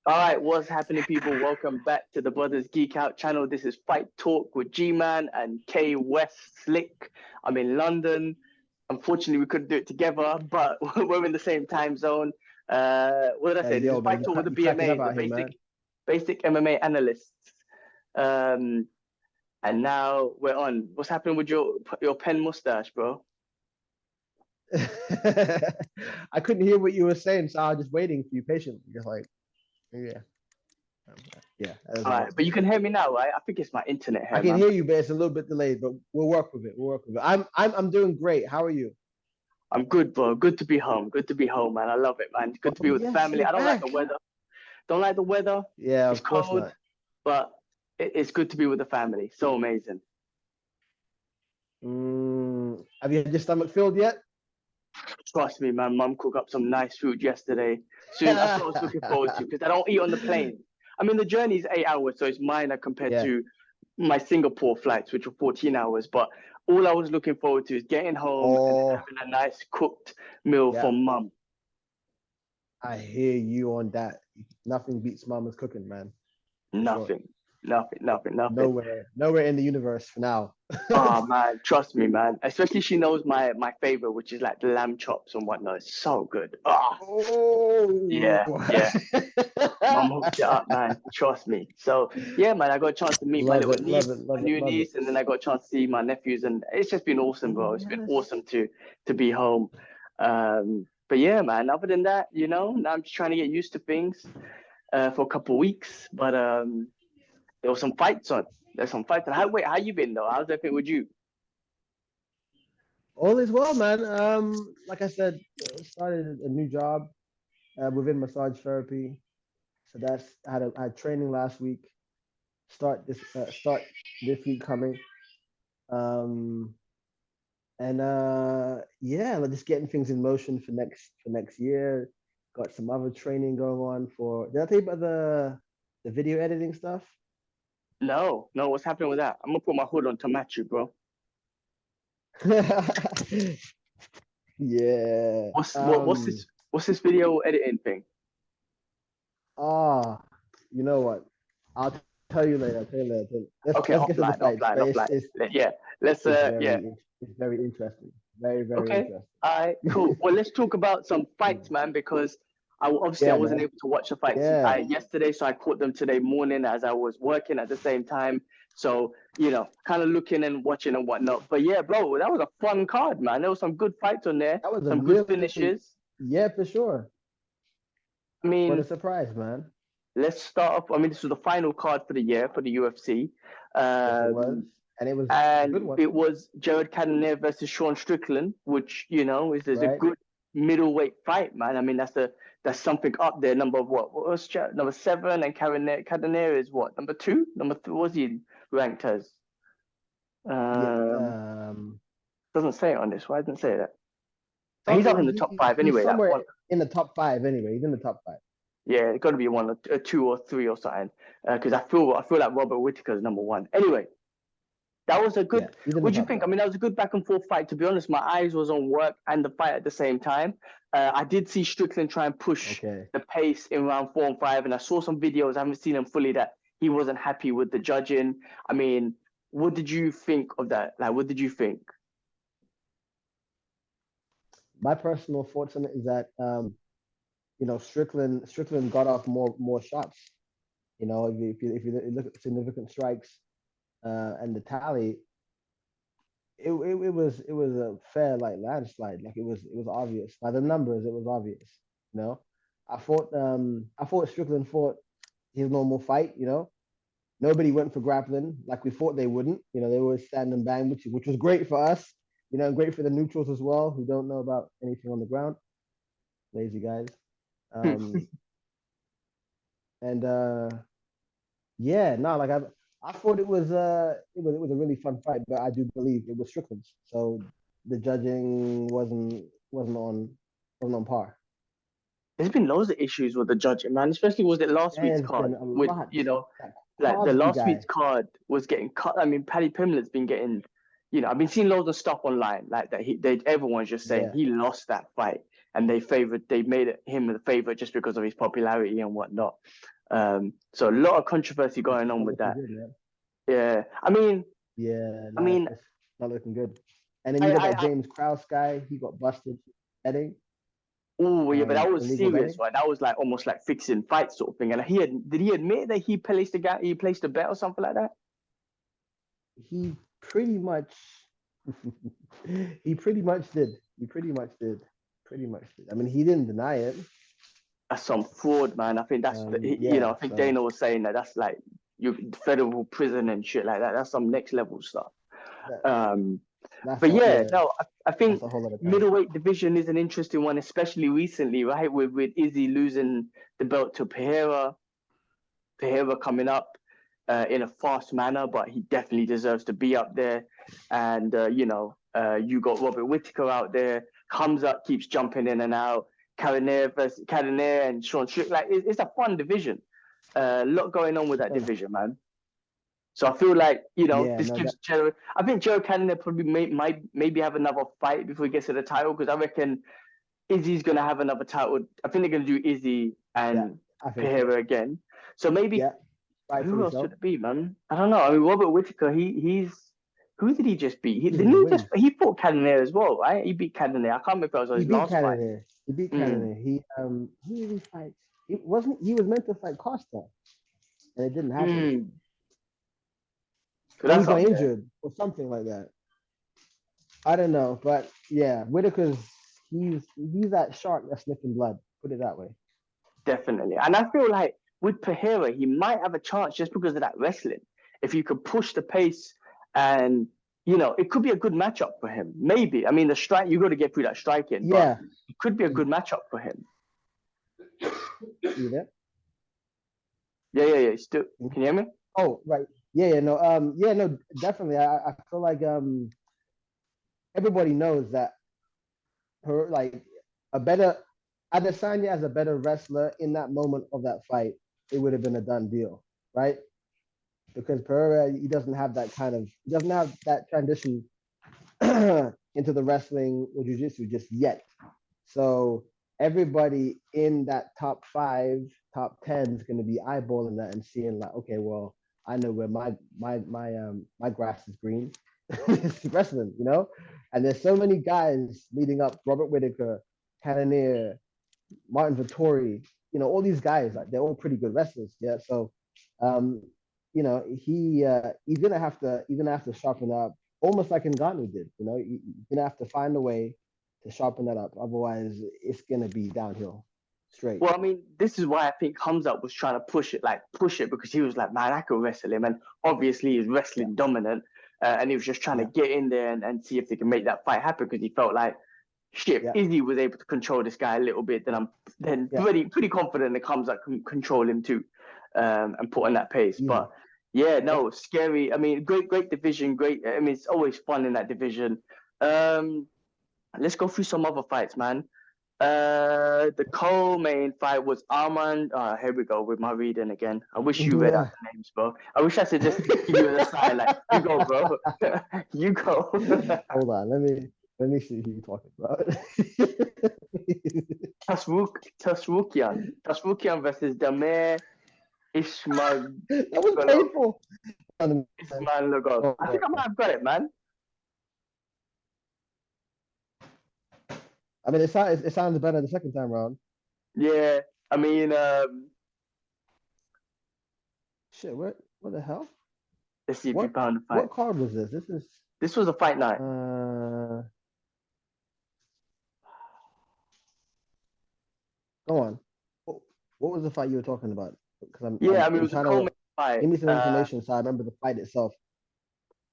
All right, what's happening, people? Welcome back to the Brothers Geek Out channel. This is Fight Talk with G-Man and K West Slick. I'm in London. Unfortunately, we couldn't do it together, but we're in the same time zone. What did I say? This is Yo, man, Fight Talk with the you cracking BMA, up the out here, man. basic MMA analysts. Um, and now we're on. What's happening with your pen mustache, bro? I couldn't hear what you were saying, so I was just waiting for you patiently. Just like, yeah, yeah. That was All right, it. but you can hear me now, right? I think it's my internet I here, can man. hear you, but it's a little bit delayed. But we'll work with it. We'll work with it. I'm doing great. How are you? I'm good, bro. Good to be home. Good to be home, man. I love it, man. Good to Oh be with the yes, family. you're I don't like the back. weather. Don't like the weather. Yeah, It's of course cold, not. but it's good to be with the family. So amazing. Have you had your stomach filled yet? Trust me, man. Mum cooked up some nice food yesterday. Soon, that's what I was looking forward to because I don't eat on the plane. I mean, the journey is 8 hours, so it's minor compared Yeah. to my Singapore flights, which were 14 hours. But all I was looking forward to is getting home and Oh, having a nice cooked meal yeah. from mum. I hear you on that. Nothing beats mama's cooking, man. For sure. Nothing. Nowhere in the universe for now. Oh man, trust me, man. Especially she knows my favorite, which is like the lamb chops and whatnot. It's so good. Ah, Oh, yeah. Mum hooked it up, man. Trust me. So yeah, man, I got a chance to meet my love little it, love niece, it, my love it, new love it. niece, and then I got a chance to see my nephews, and it's just been awesome, bro. Oh, It's been yes. awesome to be home. But yeah, man. Other than that, now I'm just trying to get used to things for a couple of weeks. But there was some fights on. There's some fights on. How you been though? How's everything with you? All is well, man. Like I said, started a new job within massage therapy. So I had training last week. Start this week coming. Um, and yeah, like just getting things in motion for next year. Got some other training going on for. Did I tell you about the video editing stuff? No, what's happening with that? I'm gonna put my hood on to match you, bro. Yeah. What's this video editing thing? Ah, you know what? I'll tell you later. I'll tell you later. Okay, Let's get to the fights. But offline. Yeah, let's it's very interesting. Very okay. interesting. All right, cool. Well, let's talk about some fights, man, because I Yeah, wasn't man. able to watch the fights Yeah. yesterday, so I caught them today morning as I was working at the same time. So, kind of looking and watching and whatnot. But yeah, bro, that was a fun card, man. There was some good fights on there, That was a some good really, finishes. yeah, for sure. I What a mean, surprise, man. let's start off. I mean, this was the final card for the year for the UFC. Yes, it was. Um, And it was a and good one, it was Jared Cannonier versus Sean Strickland, which is a right? good middleweight fight, man. I mean, that's something up there. Number what was number seven, and Cannonier is what, number two, number three? Was he ranked as? Yeah. Doesn't say it on this. Why doesn't it say that? He's up in the top He's five anyway. That somewhere one, in the top five anyway. He's in the top five. yeah, it's got to be one or two or three or something. Because I feel like Robert Whittaker is number one. Anyway, that was a Yeah, good. he's in the What do you top think? five. I mean, that was a good back and forth fight. To be honest, my eyes was on work and the fight at the same time. I did see Strickland try and push Okay. the pace in round 4 and 5, and I saw some videos. I haven't seen them fully that he wasn't happy with the judging. I mean, what did you think of that? Like, what did you think? My personal thoughts on it is that Strickland got off more shots. If you look at significant strikes and the tally, it was a fair like landslide. Like it was obvious by the numbers. It was obvious. You know, I thought Strickland fought his normal fight. Nobody went for grappling like we thought they wouldn't. They always stand and bang, which was great for us. And great for the neutrals as well, who don't know about anything on the ground. Lazy guys. Um, and yeah, no, like I thought it was a really fun fight, but I do believe it was Strickland's. So the judging wasn't on par. There's been loads of issues with the judging, man. Especially was it last week's There's card been a with lot. That like the Crosby last week's guy. card was getting cut. I mean, Paddy Pimlet's been getting, I've been seeing loads of stuff online like that. Everyone's just saying Yeah. he lost that fight, and they made him the favorite just because of his popularity and whatnot. So a lot of controversy going on Not with looking that. good, man. Yeah, Yeah, I no, mean, it's not looking good. And then you got I that James Krause guy. He got busted betting, oh yeah, but that was illegal serious, betting. right? That was like almost like fixing fights sort of thing. And did he admit that he placed a bet or something like that? He pretty much, he pretty much did. He pretty much did. Pretty much did. I mean, he didn't deny it. That's some fraud, man. I think Yeah. I think So Dana was saying that that's like you federal prison and shit like that. That's some next level stuff. that, Um, that's but a yeah, yeah. no, I That's think a whole lot of time. middleweight division is an interesting one, especially recently, right? With Izzy losing the belt to Pereira coming up in a fast manner, but he definitely deserves to be up there. And you got Robert Whittaker out there, comes up, keeps jumping in and out. Cannonier and Sean Strick. Like it's a fun division. A lot going on with that division, man. So I feel like Yeah. this No. That. gives Joe. I think Joe Cannonier probably might maybe have another fight before he gets to the title because I reckon Izzy's gonna have another title. I think they're gonna do Izzy Yeah. and I think so. Pereira again. So maybe Yeah. who Rightfully else so. should it be, man? I don't know. I mean, Robert Whittaker, he's who did he just beat? He's gonna win. He fought Cannonier as well, right? He beat Cannonier. I can't remember if it was He his beat last fight. Canada. He beat Mm. Canada. Who did he fight? He wasn't. He was meant to fight Costa, and it didn't happen. Mm. So Or he that's got up there, injured or something like that. I don't know, but yeah, Whitaker's he's that shark that's sniffing blood. Put it that way. definitely. And I feel like with Pereira, he might have a chance just because of that wrestling. If you could push the pace and it could be a good matchup for him. Maybe. I mean, the strike, you got to get through that striking, but Yeah. it could be a good matchup for him. You there? Yeah. Still, can you hear me? Oh, right. Yeah. No. Yeah. No. Definitely. I feel like everybody knows that her like a better Adesanya as a better wrestler in that moment of that fight, it would have been a done deal, right? Because Pereira, he doesn't have that transition into the wrestling or jiu-jitsu just yet. So everybody in that top 5, top 10 is going to be eyeballing that and seeing like, okay, well, I know where my grass is green. It's wrestling, And there's so many guys leading up: Robert Whittaker, Cannonier, Martin Vittori. All these guys, like they're all pretty good wrestlers. Yeah. So, um, he's gonna have to sharpen up, almost like Ngannou did. He's gonna have to find a way to sharpen that up. Otherwise, it's gonna be downhill straight. Well, I mean, this is why I think Hamzat was trying to push it because he was like, man, I could wrestle him. And obviously, he's Yeah. wrestling dominant. And he was just trying to Yeah. get in there and see if they can make that fight happen because he felt like, shit, Yeah. if Izzy was able to control this guy a little bit, then I'm Yeah. pretty confident that Hamzat can control him too and put on that pace. Easy. But yeah, no, Yeah. scary. I mean, great division. Great. I mean, it's always fun in that division. Let's go through some other fights, man. The co-main fight was Armand. Here we go with my reading again. I wish you read out the names, bro. I wish I could just give you a sign like, you go, bro. You go. Hold on, let me see who you're talking about. Tasrukian versus Damir Ismail. That was painful. Ismail Logov. I think I might have got it, man. I mean, it sounds better the second time around. Yeah, I mean, shit. What the hell? let's see if you found the fight. What card was this? This was a fight night. Go on. What was the fight you were talking about? Because I mean, it was a co-main fight. Give me some information so I remember the fight itself.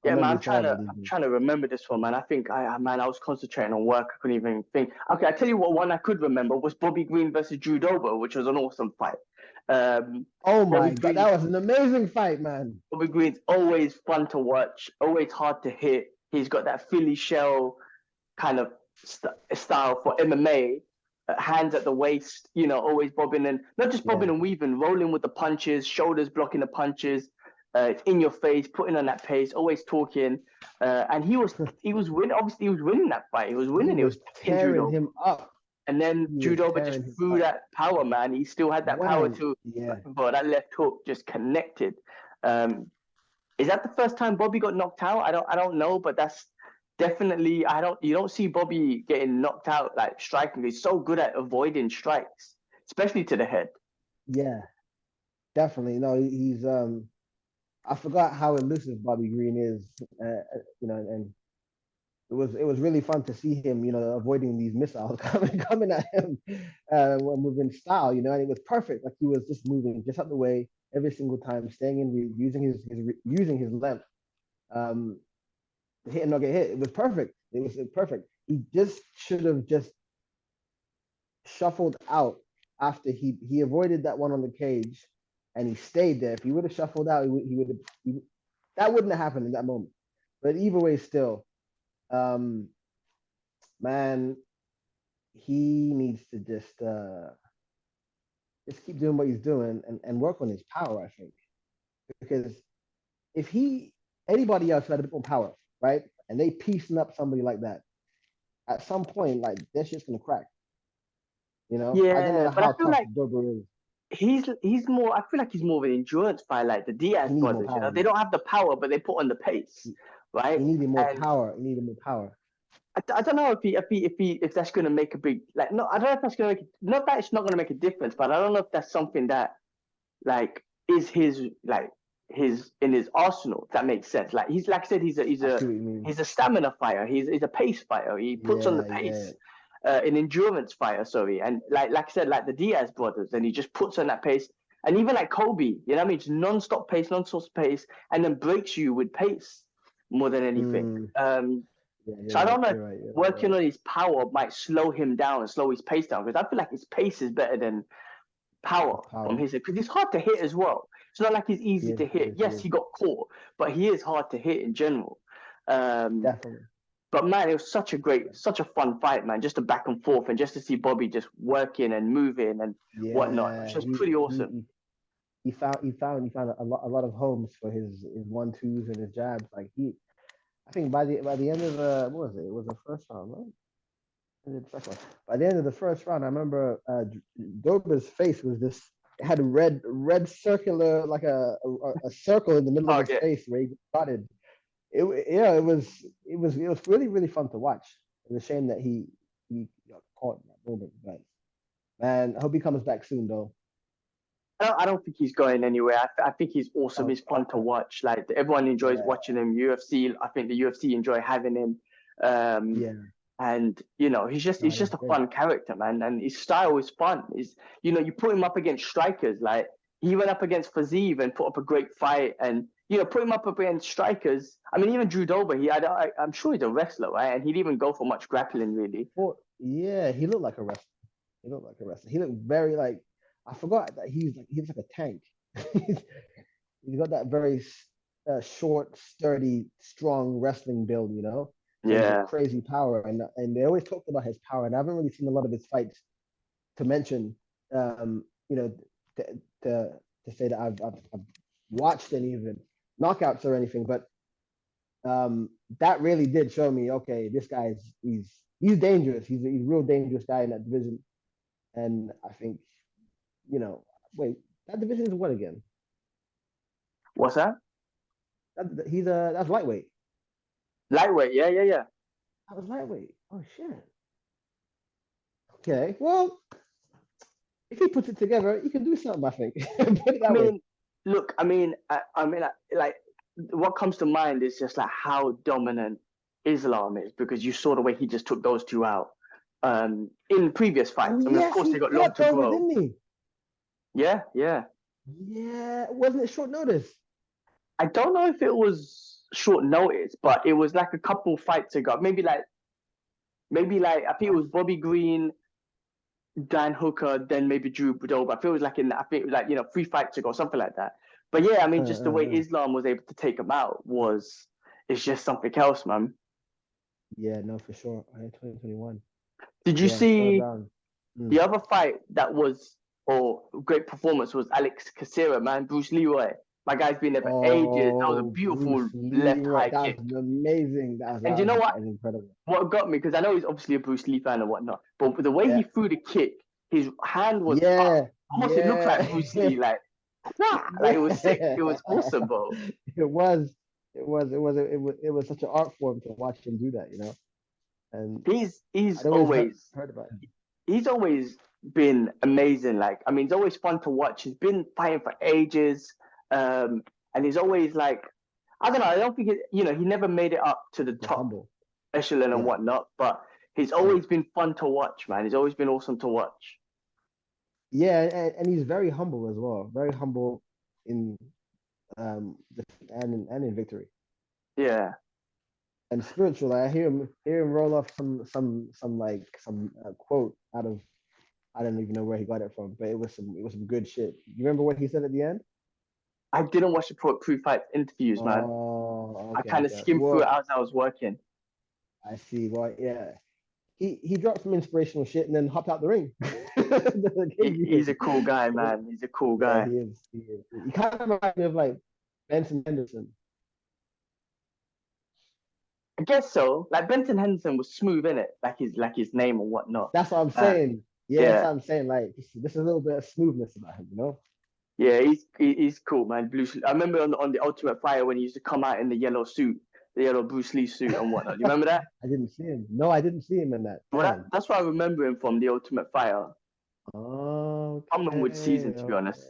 Yeah, man, I'm trying to remember this one, man. I think I was concentrating on work. I couldn't even think. Okay, I tell you what, one I could remember was Bobby Green versus Drew Dober, which was an awesome fight. Oh my God, that was an amazing fight, man. Bobby Green's always fun to watch, always hard to hit. He's got that Philly shell kind of style for MMA. Hands at the waist, always bobbing and not just bobbing and weaving, rolling with the punches, shoulders blocking the punches. It's in your face, putting on that pace, always talking. And he was winning. Obviously, he was winning that fight. He was winning. He was tearing him up. And then He was Judoba just tearing his threw heart. that power, man. He still had that power Wham! to, Yeah, but that left hook just connected. Um, is that the first time Bobby got knocked out? I don't know, but that's definitely you don't see Bobby getting knocked out like striking. He's so good at avoiding strikes, especially to the head. yeah, definitely. No, he's I forgot how elusive Bobby Green is, and it was really fun to see him, avoiding these missiles coming at him, moving style, and it was perfect. Like he was just moving just out the way every single time, staying in, using his length, um, to hit and not get hit. It was perfect. It was perfect. He just should have just shuffled out after he avoided that one on the cage, and he stayed there. If he would have shuffled out, he would have that wouldn't have happened in that moment. But either way, still, um, man, he needs to just keep doing what he's doing and work on his power. I think because if anybody else who had a bit more power, right, and they piecing up somebody like that, at some point, like that shit's gonna crack. I don't Yeah, know but I how feel tough like Dober is. he's more. I feel like he's more of an endurance fighter, like the Diaz He needs more brothers. power, They man. don't have the power, but they put on the pace, He right? needed more And power. He needed more power. I don't know if that's going to make a big like no I don't know if that's going to make not that it's not going to make a difference, but I don't know if that's something that like is his in his arsenal. If that makes sense. Like he's like I said, I see what you mean. he's a stamina fighter. He's a pace fighter. He puts on the Yeah, yeah. pace. An endurance fighter, sorry, and like I said, like the Diaz brothers, and he just puts on that pace, and even like Kobe, what I mean, just non-stop pace, non-stop pace, and then breaks you with pace more than anything. Mm, yeah, So I you're right. don't know if You're right. You're right. You're working right. on his power might slow him down and slow his pace down because I feel like his pace is better than power His from power. his because he's hard to hit as well. It's not like he's He easy is. to He hit. is. He Yes, is. he got caught, but he is hard to hit in general. Um, Definitely. but man, it was such a fun fight, man. Just a back and forth, and just to see Bobby just working and moving and whatnot. It was Yeah. just pretty awesome. He found a lot of homes for his 1-2s and his jabs. Like I think by the end of the what was it? It was the first round, right? By the end of the first round, I remember Dober's face was this it had a red circular like a circle in the middle of his Target. face where he started. It was really really fun to watch. It's a shame that he got caught in that moment, but man, I hope he comes back soon though. I don't think he's going anywhere. I think he's awesome. He's fun to watch. Like everyone enjoys Yeah, watching him. UFC. I think the UFC enjoy having him. Um, yeah, and no, he's he's just a great. fun character, man. And his style is fun. Is you put him up against strikers. Like he went up against Fazeev and put up a great fight. And put him up against strikers. I mean, even Drew Dober. I'm sure he's a wrestler, right? And he'd even go for much grappling, really. Well, yeah, he looked like a wrestler. He looked like a wrestler. He looked very like I forgot that he was like a tank. He's got that very short, sturdy, strong wrestling build, So he's got Yeah. crazy power, and they always talked about his power, and I haven't really seen a lot of his fights to mention, um, you know, to to say that I've watched any of it, knockouts or anything, but that really did show me, okay, this guy's he's dangerous. He's a real dangerous guy in that division, and I think, wait, that division is what again? What's that? That's lightweight. Lightweight. Yeah, yeah, yeah. That was lightweight. Oh shit. Okay. Well, if he puts it together, he can do something. I think. Put it I that way. mean, look. Like, what comes to mind is just like how dominant Islam is because you saw the way he just took those two out in previous Oh fights. I mean, of yes, course, he they got long got to over, grow. didn't he? Yeah, yeah. Yeah. Wasn't it short notice? I don't know if it was short notice, but it was like a couple fights ago. Maybe like I think it was Bobby Green, Dan Hooker, then maybe Drew Dober. I feel it was like I think it was like 3 fights ago, something like that. But yeah, I mean, just the way Uh. Islam was able to take him out it's just something else, man. Yeah. No, for sure. 2021. Did you Yeah. Third see round. the Mm. other fight that was or great performance was Alex Casera, man, Bruce Leroy. My guy's been there for ages. That was a Oh, beautiful Bruce Lee, left right? high That's kick. amazing. And you know That what? is incredible. What got me, because I know he's obviously a Bruce Lee fan and whatnot, but the way Yeah, he threw the kick, his hand was up. yeah, Almost it looked like yeah, Bruce Lee, like, "Wah!" Like it was sick. yeah. It was awesome, bro. It was, it was such an art form to watch him do that, you know. And He's he's I'd always always heard about him. he's always been amazing. Like, I mean, it's always fun to watch. He's been fighting for ages, and he's always like, I don't know. I don't think he never made it up to the So top humble. echelon and Yeah, whatnot, but he's right. always been fun to watch, man. He's always been awesome to watch. Yeah, and he's very humble as well. Very humble in and in victory. Yeah. And spiritual. Like, I hear him roll off some quote out of, I don't even know where he got it from, but it was some good shit. You remember what he said at the end? I didn't watch the pre-fight interviews, man. Oh, I okay, kind of okay. skimmed through it Well, as I was working. I see. Well, yeah. He dropped some inspirational shit and then hopped out the ring. The cage He's ring. a cool guy, man. He's a cool Yeah, guy. he is. He is. He kind of reminds me of like Benson Henderson. I guess so. Like Benson Henderson was smooth in it, like his name and whatnot. That's what I'm Uh, saying. Yeah, that's yeah, what I'm saying. Like, this is a little bit of smoothness about him, you know? yeah, he's cool, man. I remember on the Ultimate Fighter when he used to come out in the yellow suit, the yellow Bruce Lee suit and whatnot. You remember that? I didn't see him. No, I didn't see him in that. Well, Damn. that's what I remember him from, the Ultimate Fighter. Coming with season, Okay. to be honest.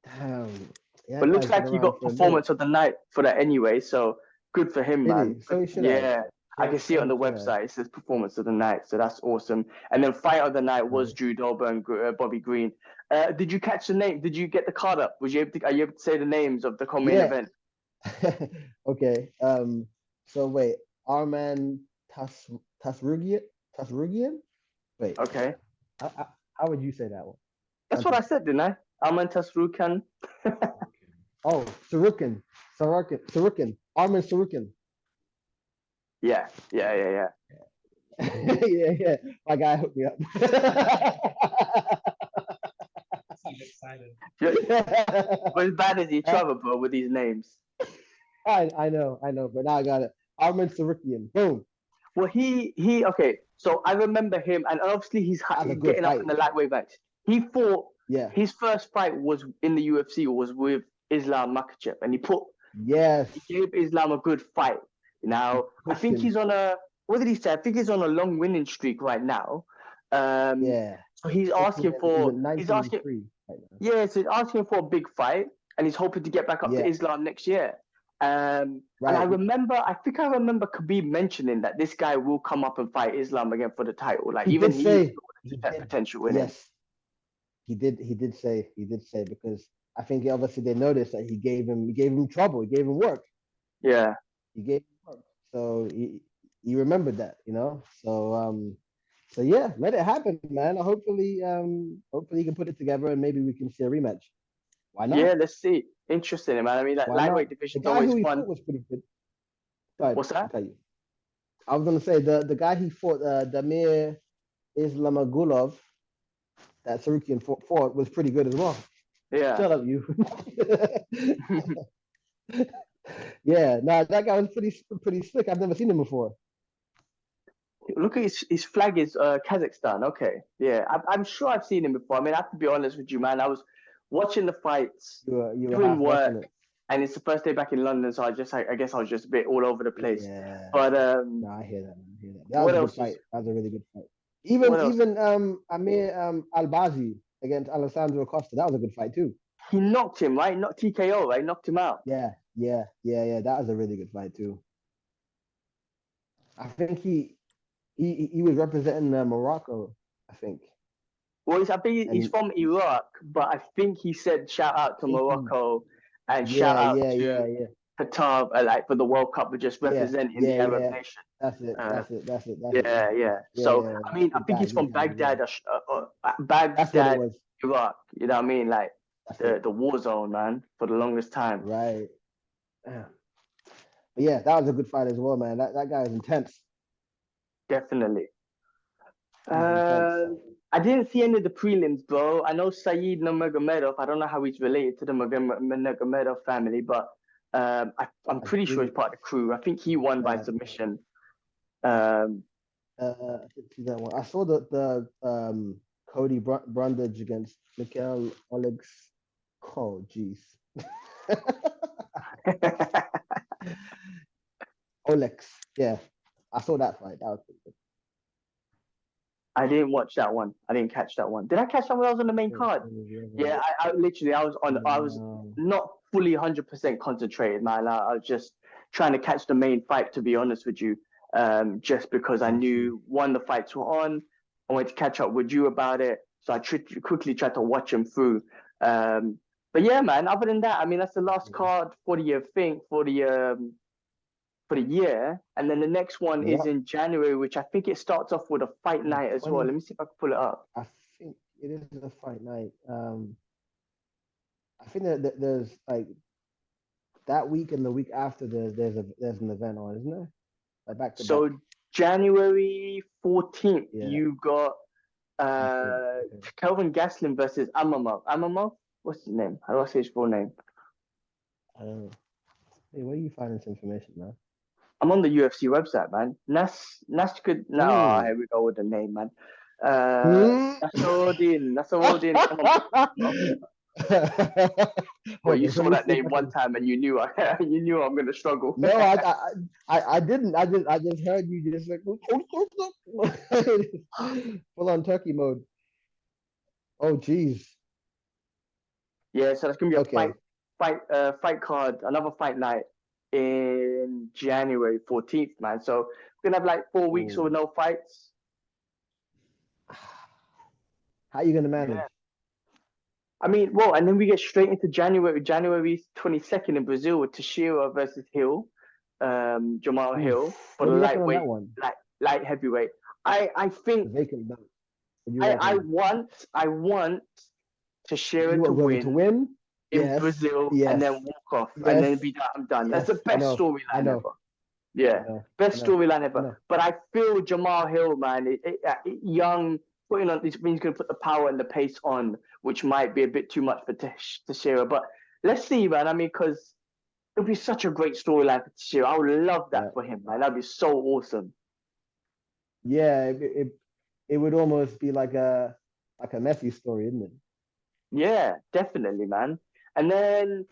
Okay. Damn. Yeah, But that looks guy's been like he around got for a minute. performance of the night for that anyway. So good for him, Did man. he? Good, So he should have. yeah, I can see it on the So he should have. website. It says performance of the night, so that's awesome. And then fight of the night was Right. Drew Dober and Bobby Green. Did you catch the name? Did you get the card up? Are you able to say the names of the co-main Yeah. event? Okay. So wait, Arman Tas Tasrugian? Tasrugian? Wait, Okay, how would you say that one? that's what I said, didn't I? Amantas Rukan. Oh, Sarukin. Armin Sarukin. Yeah, yeah, yeah, Yeah, yeah. My guy hooked me up. I'm excited. yeah. But as bad as each other, bro, with these names. I know, but now I got it. Armin Sarukian. Boom. Well, okay. So I remember him, and obviously he's That was a good getting up in fight. the lightweight match. He fought. Yeah. His first fight was in the UFC, was with Islam Makhachev, and Yes. he gave Islam a good fight. Now I Pushed think him. he's on a, what did he say? I think he's on a long winning streak right now. Yeah. So he's He asking went for, 19 and 3 right now. yeah, so he's asking for a big fight, and he's hoping to get back up to Yeah. Islam next year. And I Right. think I remember Khabib mentioning that this guy will come up and fight Islam again for the title. Like He even did he say saw he that did. potential in him. Yes. He did say because I think obviously they noticed that he gave him trouble, he gave him work. Yeah, He gave him work. So he remembered that, you know. So yeah, let it happen, man. Hopefully he can put it together and maybe we can see a rematch. Why yeah. not? Let's see. Interesting, man. I mean, like Why not? lightweight The division's guy always who he fun. fought was pretty good. Go ahead, What's that? I'll tell you. I was gonna say the guy he fought, Damir Islamagulov, that Sarukian fought was pretty good as well. Yeah. Shut up, you. Yeah, nah, that guy was pretty slick. I've never seen him before. Look at his flag is Kazakhstan. Okay, yeah, I'm sure I've seen him before. I mean, I have to be honest with you, man. I was watching the fights, You were doing half watching work, it. and it's the first day back in London, so I guess I was just a bit all over the place. Yeah. But No, I hear that. I hear that. That was what a good else is fight. That was a really good fight. what else? Even Amir Albazi against Alessandro Costa. That was a good fight too. He knocked him, right? Not TKO, right? Knocked him out. Yeah. That was a really good fight too. I think he was representing Morocco, I think. Well, I think he's And from Iraq, but I think he said shout out to I think Morocco and shout out to yeah. Qatar, like for the World Cup, for just representing the Arab Yeah. nation. That's it. Uh, That's it. That's it. That's it. Yeah, yeah. So, Yeah. I mean, I Good think guy. he's from Good guy. Good guy. Baghdad, That's what it Baghdad, was. Iraq. You know what I mean? Like That's it. the war zone, man, for the longest time. Right. Yeah. But yeah, that was a good fight as well, man. That guy is intense. Definitely. He's intense. Uh, So. I didn't see any of the prelims, bro. I know Saeed Nurmagomedov. I don't know how he's related to the Nurmagomedov family, but I'm I pretty sure he's didn't part of the crew. I think he won by that. submission. Um, I didn't see that one. I saw the Cody Brundage against Mikhail Olegs. Oh, jeez. Olex. Yeah, I saw that fight. That was pretty good. I didn't watch that one. I didn't catch that one. Did I catch that when I was on the main card? Yeah, I literally I was No. not fully 100% concentrated, man. I was just trying to catch the main fight, to be honest with you. Just because I knew one, the fights were on. I wanted to catch up with you about it, so I quickly tried to watch them through. But yeah, man. Other than that, I mean, that's the last card for the thing for the year, and then the next one is Yep. in January, which I think it starts off with a fight night as well. Let me see if I can pull it up. I think it is a fight night. I think that there's like that week and the week after there's an event on, isn't there? Like back to So back. January 14th, Yeah. you got Okay. Kelvin Gastelum versus Amamov. Amamov? What's his name? How do I say his full name? I don't know. Hey, where are you finding this information, man? I'm on the UFC website, man. Naskud. No, here we go with the name, man. Nasruddin Amamov. Well, you saw that name one time and you knew I'm gonna struggle. No, I didn't. I just heard you just like full on turkey mode. Oh, geez. Yeah, so that's gonna be a Okay. fight card, another fight night in January 14th, man. So we're gonna have like 4 weeks with no fights. How are you gonna manage? Yeah. I mean, well, and then we get straight into January 22nd in Brazil with Teixeira versus Hill, Jamal Hill for What the do you reckon on that one? light heavyweight. I think Vacant belt. I want Teixeira to going to win in Brazil and then walk off and then be done. I'm done. That's the best storyline ever. Yeah, best storyline ever. But I feel Jamal Hill, man, young, putting on. This means going to put the power and the pace on, which might be a bit too much for Teixeira. But let's see, man. I mean, because it'll be such a great storyline for Teixeira. I would love that for him, man. That'd be so awesome. Yeah, it would almost be like a Messi story, isn't it? Yeah, definitely, man. And then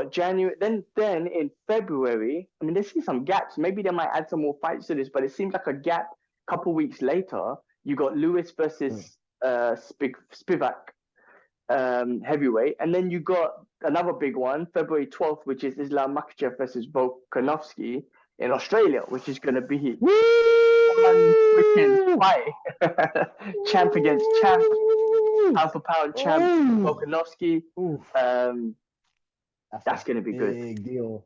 January? Then in February, I mean, there's some gaps. Maybe they might add some more fights to this, but it seems like a gap. Couple weeks later, you got Lewis versus Spivak, heavyweight, and then you got another big one, February 12th, which is Islam Makhachev versus Volkanovski in Australia, which is going to be one freaking fight. Champ against champ, pound for pound champ Volkanovski. That's going to be good. Big deal.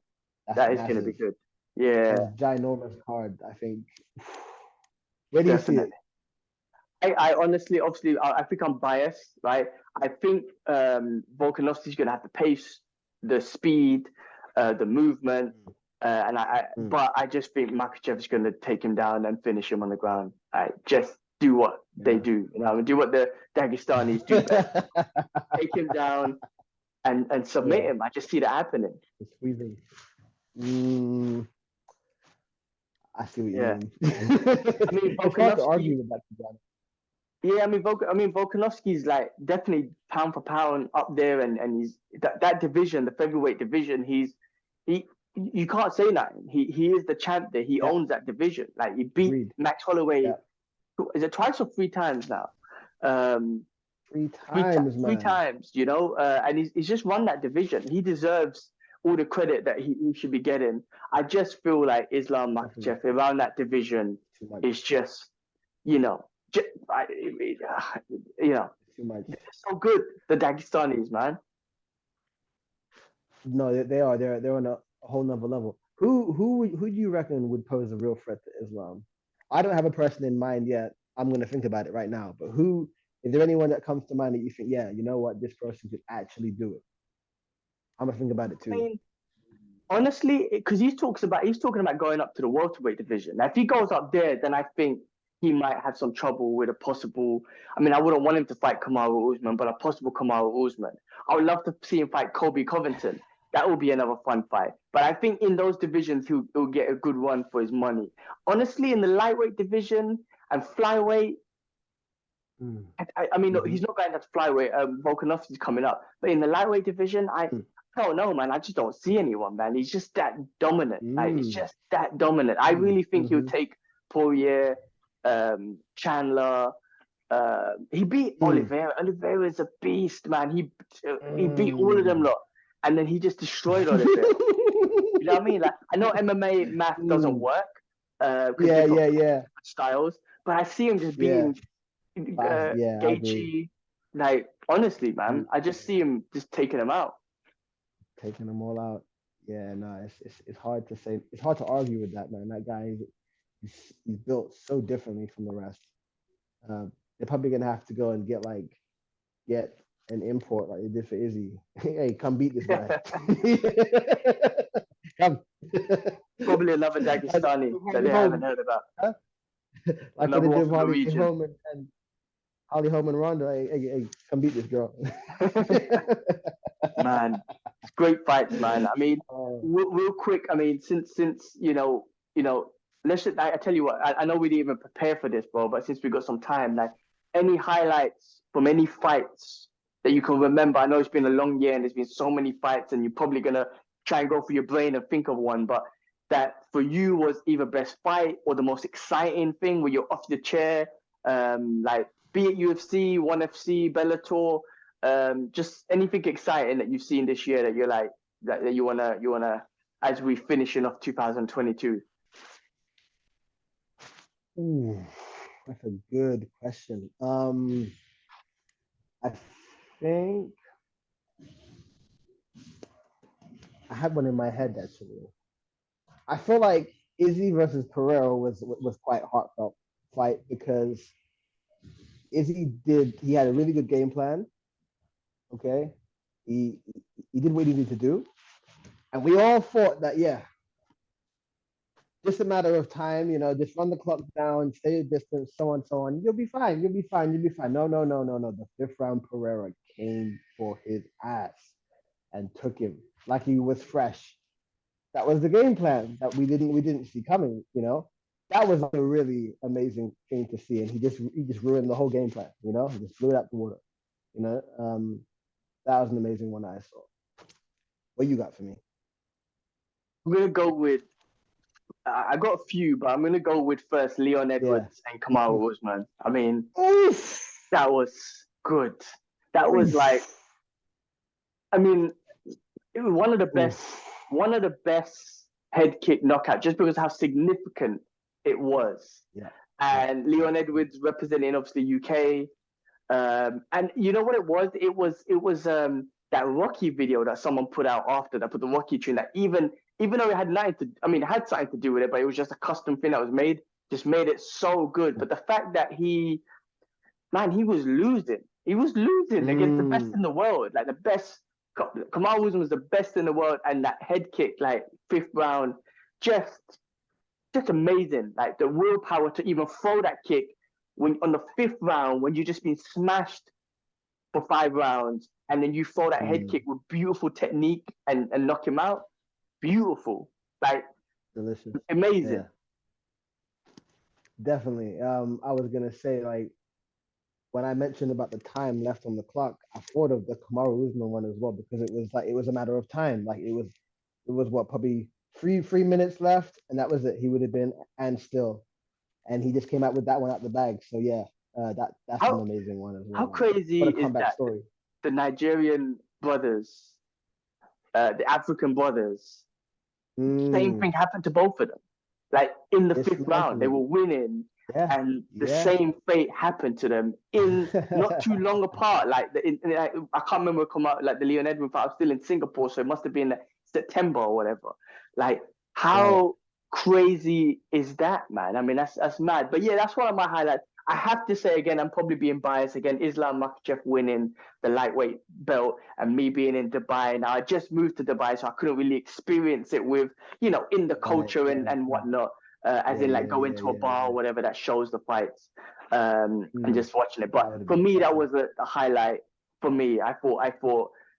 That is going to be good. Yeah. That's a ginormous card, I think. Where do you see it? I honestly, obviously, I think I'm biased, right? I think Volkanovski's going to have the pace, the speed, the movement, but I just think Makhachev's going to take him down and finish him on the ground. Just do what they do, do what the Dagestanis do best. Take him down and submit him. I just see that happening. Squeezing. I see what you mean. I mean, it's hard to argue with that. Yeah, I mean, Volkanovski's like definitely pound for pound up there, and he's that division, the featherweight division. You can't say nothing. He is the champ there. He owns that division. Like he beat Max Holloway. Is it twice or 3 times now? 3 times, man. 3 times, and he's just run that division. He deserves all the credit that he should be getting. I just feel like Islam Makhachev around that division is just, too much. They're so good, the Dagestanis, man. No, they are. They're on a whole nother level. Who do you reckon would pose a real threat to Islam? I don't have a person in mind yet. I'm going to think about it right now. But is there anyone that comes to mind that you think, yeah, you know what, this person could actually do it? I'm going to think about it too. I mean, honestly, because he's talking about going up to the welterweight division. Now, if he goes up there, then I think he might have some trouble with a possible. I mean, I wouldn't want him to fight Kamaru Usman, but a possible Kamaru Usman. I would love to see him fight Colby Covington. That would be another fun fight. But I think in those divisions, he'll get a good run for his money. Honestly, in the lightweight division and flyweight, I mean, he's not going to flyweight. Volkanovski's coming up, but in the lightweight division, I don't know, man. I just don't see anyone, man. He's just that dominant. Like, it's just that dominant. I really think he'll take Poirier, Chandler. He beat Oliveira. Oliveira's a beast, man. He beat all of them lot, and then he just destroyed Oliveira. You know what I mean? Like, I know MMA math doesn't work. Yeah. Styles, but I see him just being Gaethje. Like, honestly, man, I just see him just taking him out. Taking them all out. Yeah, no, it's hard to say. It's hard to argue with that, man. That guy, he's built so differently from the rest. They're probably gonna have to go and get an import like they did for Izzy. Hey, come beat this guy. Come. Probably another Dagestani that they haven't heard about. Huh? Like what they did with Holly Holm and Ronda. Hey, come beat this girl. Man, it's great fights, man. I mean, real quick. I mean, since let's just, I tell you what. I know we didn't even prepare for this, bro. But since we got some time, like, any highlights from any fights that you can remember? I know it's been a long year and there's been so many fights, and you're probably gonna try and go through your brain and think of one, but that for you was either best fight or the most exciting thing where you're off the chair, like, be it UFC, ONE FC, Bellator, just anything exciting that you've seen this year that you're like that you wanna as we finishing off 2022. Ooh, that's a good question. I think I had one in my head actually. I feel like Izzy versus Pereira was quite heartfelt fight because Izzy he had a really good game plan. Okay, he did what he needed to do, and we all thought that just a matter of time, just run the clock down, stay a distance, so on. You'll be fine. You'll be fine. No. The fifth round, Pereira came for his ass and took him like he was fresh. That was the game plan that we didn't see coming. That was a really amazing thing to see, and he just ruined the whole game plan. He just blew it out the water. That was an amazing one I saw. What you got for me? I'm gonna go with. I got a few, but I'm gonna go with first Leon Edwards and Kamaru Usman. I mean, that was good. That was like, I mean, it was one of the best head kick knockout, just because how significant it was. Yeah. And Leon Edwards representing obviously UK. And you know what it was? It was that Rocky video that someone put out after that, put the Rocky tune, that even though it had it had something to do with it, but it was just a custom thing that was made, just made it so good. But the fact that he was losing. He was losing against the best in the world, like the best. Kamaru Usman was the best in the world, and that head kick, like, fifth round, just amazing. Like, the willpower to even throw that kick when on the fifth round, when you've just been smashed for 5 rounds, and then you throw that head kick with beautiful technique and knock him out. Beautiful, like, delicious, amazing. Yeah. Definitely. I was gonna say, like, when I mentioned about the time left on the clock, I thought of the Kamaru Usman one as well, because it was a matter of time. Like, it was what, probably three minutes left, and that was it. He would have been and still, and he just came out with that one out the bag. So yeah, that's an amazing one as well. How crazy what a comeback is that? Story. The Nigerian brothers, the African brothers, same thing happened to both of them. Like, in the fifth round, they were winning. Yeah. And the same fate happened to them in not too long apart. Like, I can't remember come out, like, the Leon Edwards fight. I was still in Singapore, so it must have been September or whatever. Like, how crazy is that, man? I mean, that's mad. But yeah, that's one of my highlights. I have to say again, I'm probably being biased again. Islam Makhachev winning the lightweight belt, and me being in Dubai. Now, I just moved to Dubai, so I couldn't really experience it with, in the culture and whatnot. as in like going to a bar or whatever that shows the fights, and just watching it. But for me, that was a highlight. For me, I thought,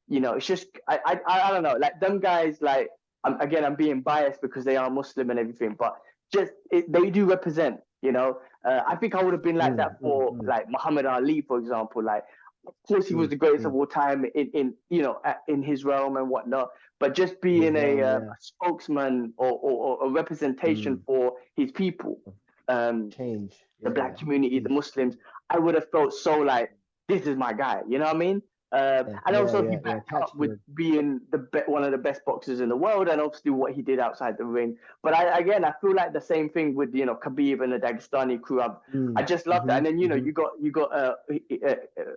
it's just I don't know, like them guys, like I'm being biased because they are Muslim and everything, but they do represent. I think I would have been like that for like Muhammad Ali, for example. Like, of course, he was the greatest of all time in his realm and whatnot. But just being a spokesman or a representation for his people, change the black community, the Muslims, I would have felt so like, this is my guy. You know what I mean? And also he backed up with being one of the best boxers in the world, and obviously what he did outside the ring. But I feel like the same thing with Khabib and the Dagestani crew. I just love that. And then you got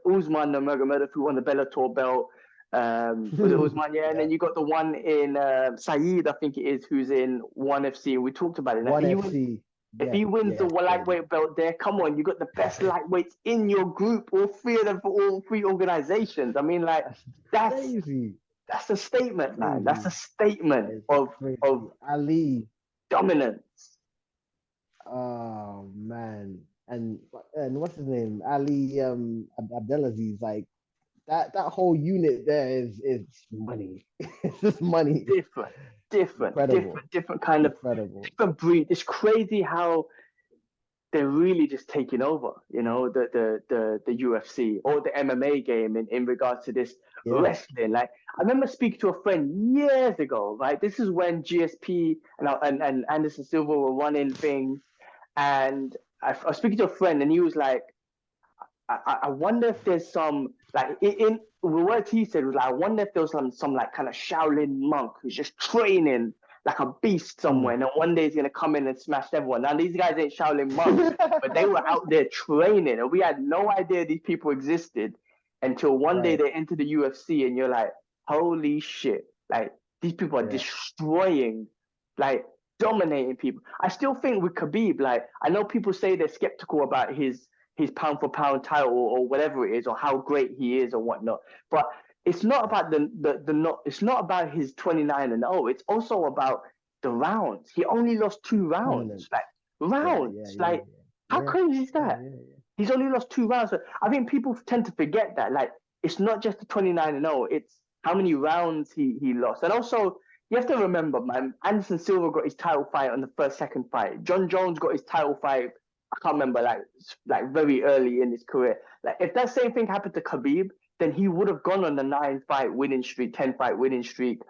Usman Nurmagomedov, who won the Bellator belt. Was it Usman? Yeah, and then you got the one in Saeed, I think it is, who's in ONE FC. We talked about it. ONE FC. If he wins the lightweight belt there, come on, you got the best lightweights in your group, all three of them for all three organizations. I mean, like, that's a statement, man. That's a statement of Ali dominance. Oh man, and what's his name? Ali Abdelaziz. Like that whole unit there is money. It's just money. Different kind of different breed. It's crazy how they're really just taking over, the UFC or the MMA game in regards to this wrestling. Like, I remember speaking to a friend years ago, right? This is when GSP and Anderson Silva were running things, and I was speaking to a friend, and he was like, I wonder if there's some, like, in the words he said was like, I wonder if there was some like kind of Shaolin monk who's just training like a beast somewhere, and then one day he's gonna come in and smash everyone. Now these guys ain't Shaolin monks, but they were out there training, and we had no idea these people existed until one day they enter the UFC, and you're like, holy shit! Like, these people are destroying, like, dominating people. I still think with Khabib, like, I know people say they're skeptical about his pound for pound title or whatever it is, or how great he is or whatnot. But it's not about it's not about his 29-0. It's also about the rounds. He only lost 2 rounds. Like, rounds. How crazy is that? He's only lost 2 rounds. So I think people tend to forget that. Like, it's not just the 29-0. It's how many rounds he lost. And also, you have to remember, man, Anderson Silva got his title fight on the second fight. John Jones got his title fight, I can't remember, like very early in his career. Like, if that same thing happened to Khabib, then he would have gone on the 9-fight winning streak, 10-fight winning streak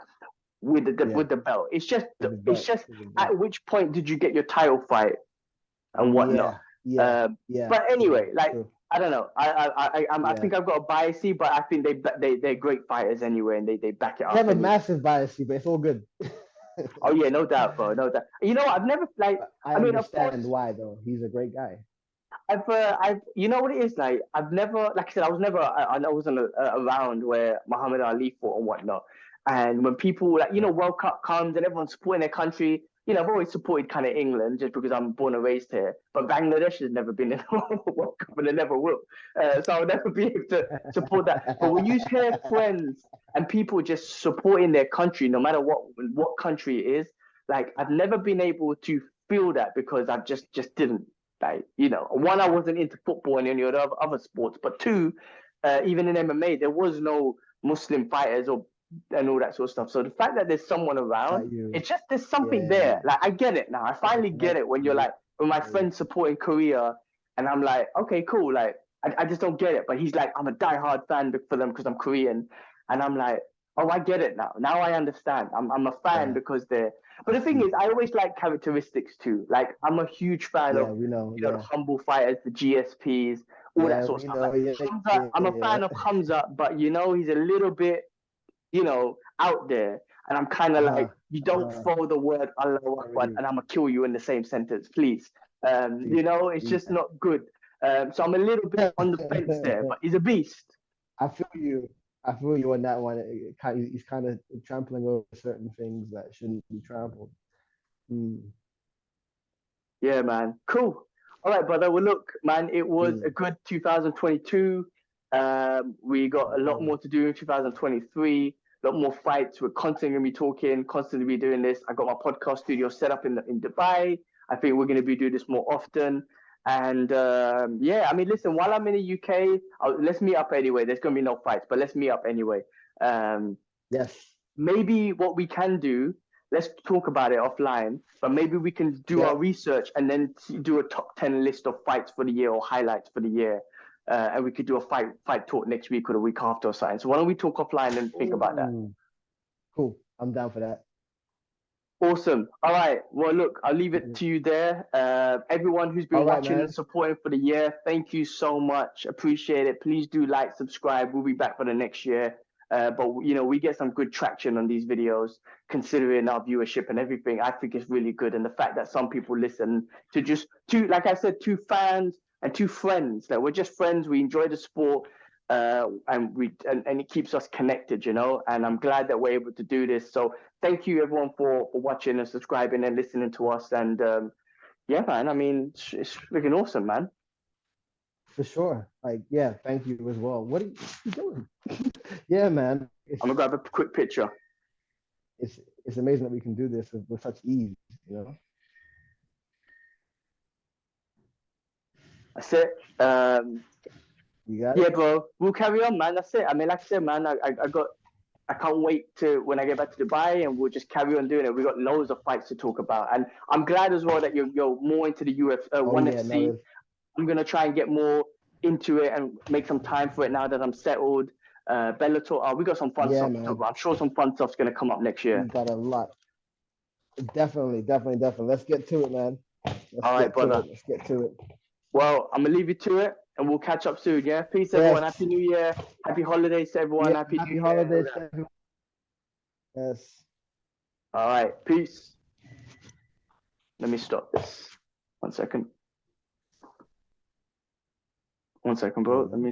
with the belt. It's just at which point did you get your title fight and whatnot? But anyway, like, I don't know. I think I've got a biasy, but I think they're great fighters anyway, and they back it up. I have a massive biasy, but it's all good. Oh yeah, no doubt, bro, no doubt. You know, I've never, like, I mean, understand why though. He's a great guy. You know what it is, like, I've never, like I said, I wasn't around where Muhammad Ali fought and whatnot. And when people, like, World Cup comes and everyone's supporting their country, I've always supported kind of England just because I'm born and raised here. But Bangladesh has never been in a World Cup, and they never will. So I'll never be able to support that. But when you hear friends and people just supporting their country, no matter what country it is, like, I've never been able to feel that because I've just didn't. Like, one, I wasn't into football and any other sports, but two, even in MMA, there was no Muslim fighters and all that sort of stuff. So the fact that there's someone around, it's just, there's something there. Like, I get it now. I finally get it when you're like, when my friend's supporting Korea, and I'm like, okay, cool. Like, I just don't get it. But he's like, I'm a diehard fan for them because I'm Korean. And I'm like, oh, I get it now. Now I understand. I'm a fan because they're. But the thing is, I always like characteristics too. Like, I'm a huge fan of the humble fighters, the GSPs, all that sort of stuff. I'm a fan of Hamza, but he's a little bit, out there. And I'm kind of like, you don't throw the word Allahu Akbar and I'm gonna kill you in the same sentence, please. It's just not good. So I'm a little bit on the fence there, but he's a beast. I feel you on that one. He's kind of trampling over certain things that shouldn't be trampled. Yeah, man. Cool. All right, brother. Well, look, man, it was a good 2022. We got a lot more to do in 2023. A lot more fights. We're constantly going to be talking, constantly be doing this. I got my podcast studio set up in Dubai. I think we're going to be doing this more often. And yeah, I mean, listen, while I'm in the UK, let's meet up anyway. There's going to be no fights, but let's meet up anyway. Yes. Maybe what we can do, let's talk about it offline, but maybe we can do our research and then do a top 10 list of fights for the year or highlights for the year. And we could do a fight talk next week or the week after or something. So why don't we talk offline and think about that? Cool. I'm down for that. Awesome. All right. Well, look, I'll leave it to you there. Everyone who's been watching and supporting for the year, thank you so much. Appreciate it. Please do like, subscribe. We'll be back for the next year. But, you know, we get some good traction on these videos, considering our viewership and everything. I think it's really good. And the fact that some people listen to just like I said, two fans and two friends, that we're just friends. We enjoy the sport. And it keeps us connected, you know, and I'm glad that we're able to do this. So thank you everyone for watching and subscribing and listening to us. And yeah, man, I mean, it's freaking awesome, man. For sure. Like, yeah, thank you as well. What are you doing? Yeah, man. I'm gonna grab a quick picture. It's amazing that we can do this with such ease, you know. That's it. You got it? Yeah, it? bro. We'll carry on, man. That's it. I mean, like I said, man, I can't wait to when I get back to Dubai, and we'll just carry on doing it. We got loads of fights to talk about, and I'm glad as well that you're more into the UFC, ONE FC. No, I'm gonna try and get more into it and make some time for it now that I'm settled. Bellator, we got some fun stuff. Man. I'm sure some fun stuff's gonna come up next year. We got a lot. Definitely. Let's get to it, man. All right, brother. Let's get to it. Well, I'm gonna leave you to it, and we'll catch up soon. Yeah, peace, everyone. Happy New Year. Happy holidays to everyone. Happy New Year. Holidays to everyone. Yes. All right, peace. Let me stop this. 1 second. 1 second, bro. Let me